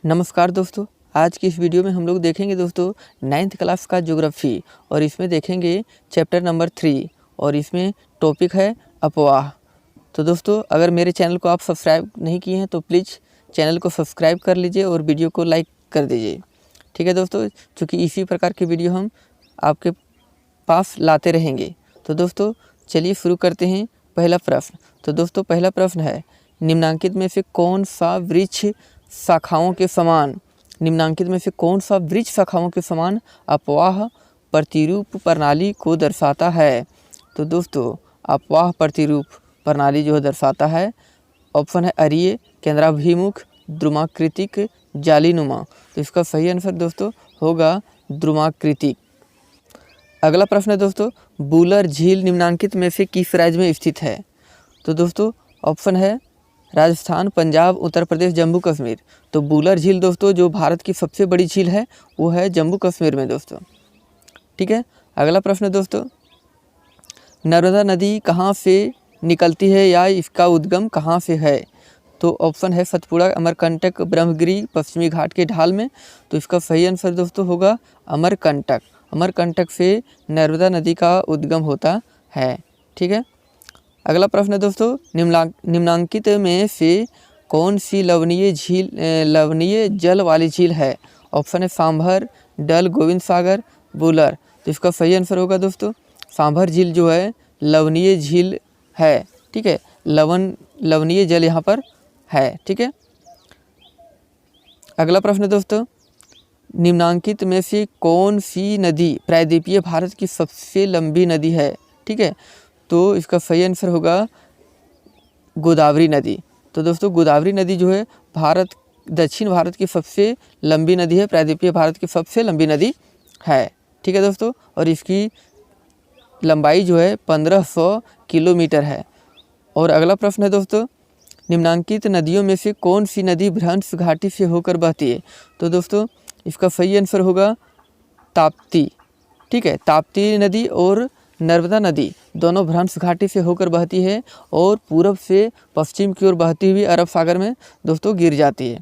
नमस्कार दोस्तों, आज की इस वीडियो में हम लोग देखेंगे दोस्तों 9th क्लास का ज्योग्राफी और इसमें देखेंगे चैप्टर नंबर 3 और इसमें टॉपिक है अफवाह। तो दोस्तों अगर मेरे चैनल को आप सब्सक्राइब नहीं किए हैं तो प्लीज़ चैनल को सब्सक्राइब कर लीजिए और वीडियो को लाइक कर दीजिए। ठीक है दोस्तों, चूँकि इसी प्रकार की वीडियो हम आपके पास लाते रहेंगे। तो दोस्तों चलिए शुरू करते हैं। पहला प्रश्न, तो दोस्तों पहला प्रश्न है, निम्नांकित में से कौन सा वृक्ष शाखाओं के समान अफवाह प्रतिरूप प्रणाली को दर्शाता है। तो दोस्तों अफवाह प्रतिरूप प्रणाली जो दर्शाता है, ऑप्शन है अरीय, केंद्राभिमुख, द्रुमाकृतिक, जालीनुमा। तो इसका सही आंसर दोस्तों होगा द्रुमाकृतिक। अगला प्रश्न है दोस्तों, बूलर झील निम्नांकित में से किस राज्य में स्थित है। तो दोस्तों ऑप्शन है राजस्थान, पंजाब, उत्तर प्रदेश, जम्मू कश्मीर। तो बूलर झील दोस्तों जो भारत की सबसे बड़ी झील है वो है जम्मू कश्मीर में दोस्तों। ठीक है, अगला प्रश्न दोस्तों, नर्मदा नदी कहाँ से निकलती है या इसका उद्गम कहाँ से है। तो ऑप्शन है सतपुड़ा, अमरकंटक, ब्रह्मगिरी, पश्चिमी घाट के ढाल में। तो इसका सही आंसर दोस्तों होगा अमरकंटक। अमरकंटक से नर्मदा नदी का उद्गम होता है। ठीक है, अगला प्रश्न है दोस्तों, निम्नांकित में से कौन सी लवणीय जल वाली झील है। ऑप्शन है सांभर, डल, गोविंद सागर, बूलर। तो इसका सही आंसर होगा दोस्तों सांभर झील जो है लवणीय झील है। ठीक है, लवणीय जल यहाँ पर है। ठीक है, अगला प्रश्न है दोस्तों, निम्नांकित में से कौन सी नदी प्रायद्वीपीय भारत की सबसे लंबी नदी है। ठीक है, तो इसका सही आंसर होगा गोदावरी नदी। तो दोस्तों गोदावरी नदी जो है दक्षिण भारत की सबसे लंबी नदी है, प्रायद्वीपीय भारत की सबसे लंबी नदी है। ठीक है दोस्तों, और इसकी लंबाई जो है 1500 किलोमीटर है। और अगला प्रश्न है दोस्तों, निम्नांकित नदियों में से कौन सी नदी भ्रंश घाटी से होकर बहती है। तो दोस्तों इसका सही आंसर होगा ताप्ती। ठीक है, ताप्ती नदी और नर्मदा नदी दोनों भ्रंश घाटी से होकर बहती है और पूरब से पश्चिम की ओर बहती हुई अरब सागर में दोस्तों गिर जाती है।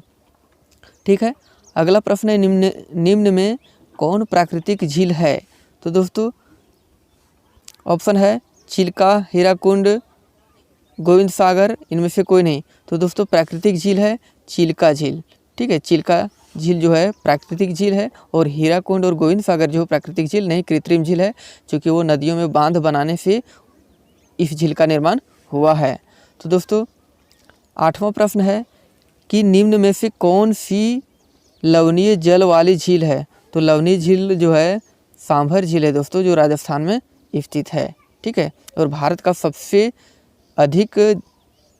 ठीक है, अगला प्रश्न है, निम्न में कौन प्राकृतिक झील है। तो दोस्तों ऑप्शन है चिल्का, हीराकुंड, गोविंद सागर, इनमें से कोई नहीं। तो दोस्तों प्राकृतिक झील है चिल्का झील। ठीक है, चिल्का झील जो है प्राकृतिक झील है और हीराकुंड और गोविंद सागर जो प्राकृतिक झील नहीं, कृत्रिम झील है, क्योंकि वो नदियों में बांध बनाने से इस झील का निर्माण हुआ है। तो दोस्तों 8वां प्रश्न है कि निम्न में से कौन सी लवणीय जल वाली झील है। तो लवणीय झील जो है सांभर झील है दोस्तों, जो राजस्थान में स्थित है। ठीक है, और भारत का सबसे अधिक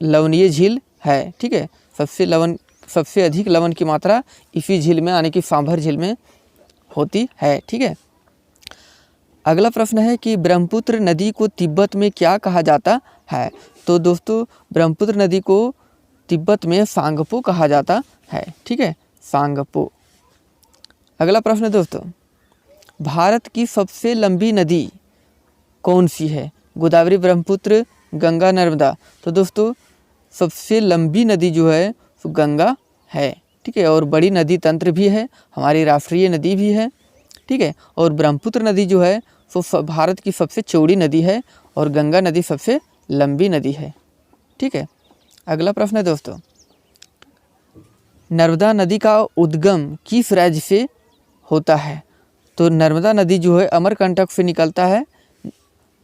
लवणीय झील है। ठीक है, सबसे अधिक लवण की मात्रा इसी झील में यानी कि सांभर झील में होती है। ठीक है, अगला प्रश्न है कि ब्रह्मपुत्र नदी को तिब्बत में क्या कहा जाता है। तो दोस्तों ब्रह्मपुत्र नदी को तिब्बत में सांगपो कहा जाता है। ठीक है, सांगपो। अगला प्रश्न दोस्तों, भारत की सबसे लंबी नदी कौन सी है। गोदावरी, ब्रह्मपुत्र, गंगा, नर्मदा। तो दोस्तों सबसे लंबी नदी जो है तो गंगा है। ठीक है, और बड़ी नदी तंत्र भी है, हमारी राष्ट्रीय नदी भी है। ठीक है, और ब्रह्मपुत्र नदी जो है तो भारत की सबसे चौड़ी नदी है और गंगा नदी सबसे लंबी नदी है। ठीक है, अगला प्रश्न है दोस्तों, नर्मदा नदी का उद्गम किस राज्य से होता है। तो नर्मदा नदी जो है अमरकंटक से निकलता है।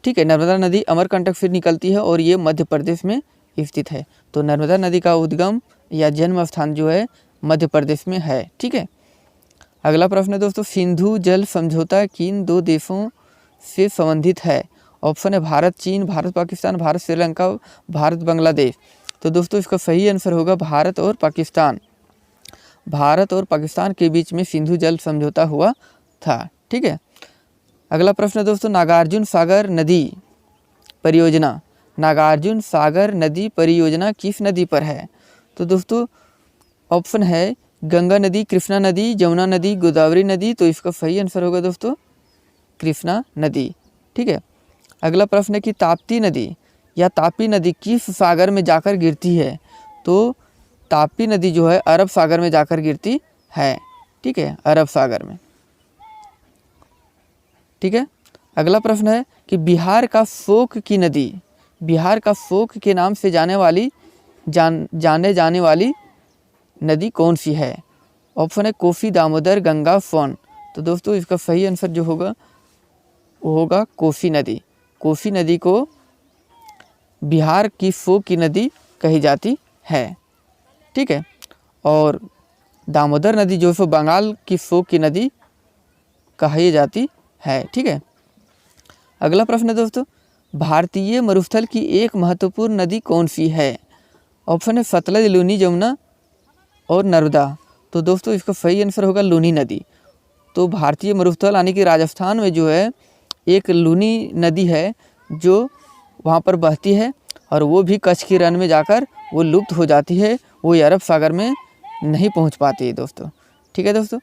ठीक है, नर्मदा नदी अमरकंटक से निकलती है और ये मध्य प्रदेश में स्थित है। तो नर्मदा नदी का उद्गम या जन्म स्थान जो है मध्य प्रदेश में है। ठीक है, अगला प्रश्न है दोस्तों, सिंधु जल समझौता किन दो देशों से संबंधित है। ऑप्शन है भारत चीन, भारत पाकिस्तान, भारत श्रीलंका, भारत बांग्लादेश। तो दोस्तों इसका सही आंसर होगा भारत और पाकिस्तान। भारत और पाकिस्तान के बीच में सिंधु जल समझौता हुआ था। ठीक है, अगला प्रश्न है दोस्तों, नागार्जुन सागर नदी परियोजना किस नदी पर है। तो दोस्तों ऑप्शन है गंगा नदी, कृष्णा नदी, जमुना नदी, गोदावरी नदी। तो इसका सही आंसर होगा दोस्तों कृष्णा नदी। ठीक है, अगला प्रश्न है कि ताप्ती नदी या तापी नदी किस सागर में जाकर गिरती है। तो तापी नदी जो है अरब सागर में जाकर गिरती है, ठीक है, अरब सागर में। ठीक है, अगला प्रश्न है कि बिहार का शोक की नदी, बिहार का शोक के नाम से जाने जाने वाली नदी कौन सी है? ऑप्शन है कोसी, दामोदर, गंगा, सोन। तो दोस्तों इसका सही आंसर जो होगा वो होगा कोसी नदी। कोसी नदी को बिहार की शोक की नदी कही जाती है, ठीक है। और दामोदर नदी जो सो बंगाल की शोक की नदी कही जाती है, ठीक है। अगला प्रश्न है दोस्तों, भारतीय मरुस्थल की एक महत्वपूर्ण नदी कौन सी है? ऑप्शन है सतलज, लूनी, जमुना और नर्मदा। तो दोस्तों इसका सही आंसर होगा लूनी नदी। तो भारतीय मरुस्थल यानी कि राजस्थान में जो है एक लूनी नदी है जो वहाँ पर बहती है और वो भी कच्छ की रण में जाकर वो लुप्त हो जाती है, वो अरब सागर में नहीं पहुँच पाती है दोस्तों, ठीक है दोस्तों।